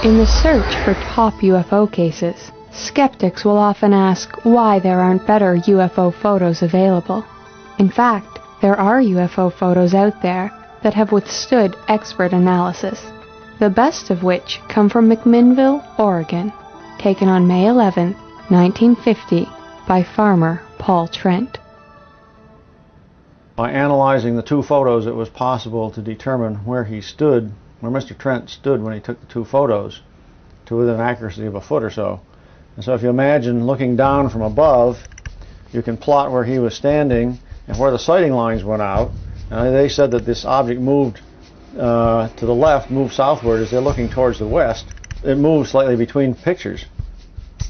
In the search for top UFO cases, skeptics will often ask why there aren't better UFO photos available. In fact, there are UFO photos out there that have withstood expert analysis, the best of which come from McMinnville, Oregon, taken on May 11, 1950, by farmer Paul Trent. By analyzing the two photos, it was possible to determine where he stood, where Mr. Trent stood when he took the two photos, to within accuracy of a foot or so. And so if you imagine looking down from above, you can plot where he was standing and where the sighting lines went out. And they said that this object moved to the left, moved southward as they're looking towards the west. It moved slightly between pictures.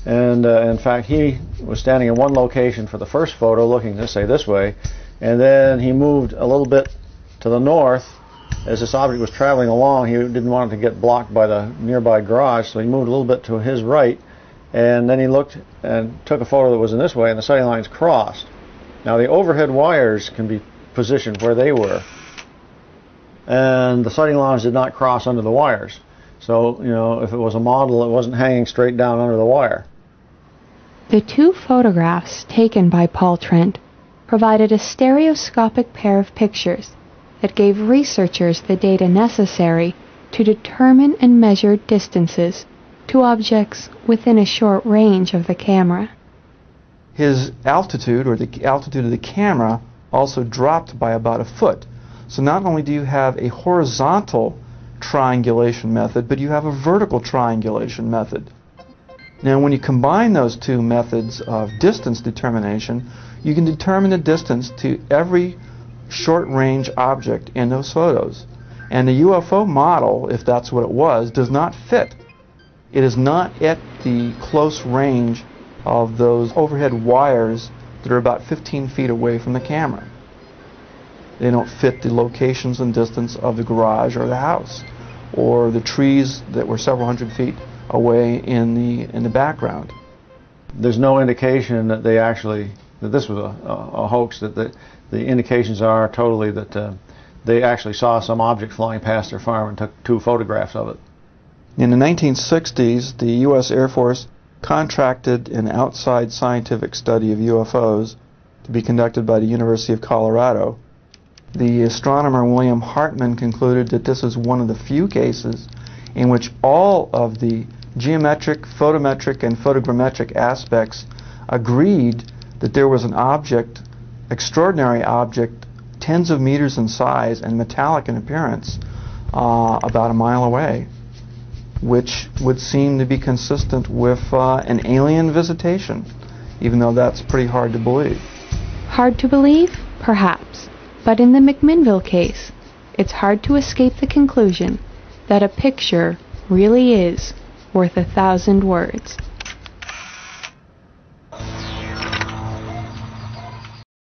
And in fact, he was standing in one location for the first photo, looking, let's say, this way, and then he moved a little bit to the north. As this object was traveling along, he didn't want it to get blocked by the nearby garage, so he moved a little bit to his right, and then he looked and took a photo that was in this way, and the sighting lines crossed. Now the overhead wires can be positioned where they were, and the sighting lines did not cross under the wires. So, you know, if it was a model, it wasn't hanging straight down under the wire. The two photographs taken by Paul Trent provided a stereoscopic pair of pictures that gave researchers the data necessary to determine and measure distances to objects within a short range of the camera. His altitude, or the altitude of the camera, also dropped by about a foot. So not only do you have a horizontal triangulation method, but you have a vertical triangulation method. Now when you combine those two methods of distance determination, you can determine the distance to every short-range object in those photos. And the UFO model, if that's what it was, does not fit. It is not at the close range of those overhead wires that are about 15 feet away from the camera. They don't fit the locations and distance of the garage or the house, or the trees that were several hundred feet away in the background. There's no indication that they actually, that this was a hoax. That the indications are totally that they actually saw some object flying past their farm and took two photographs of it. In the 1960s, the U.S. Air Force contracted an outside scientific study of UFOs to be conducted by the University of Colorado. The astronomer William Hartman concluded that this is one of the few cases in which all of the geometric, photometric, and photogrammetric aspects agreed that there was an object, extraordinary object, tens of meters in size and metallic in appearance, about a mile away, which would seem to be consistent with an alien visitation, even though that's pretty hard to believe. Hard to believe? Perhaps. But in the McMinnville case, it's hard to escape the conclusion that a picture really is worth 1,000 words.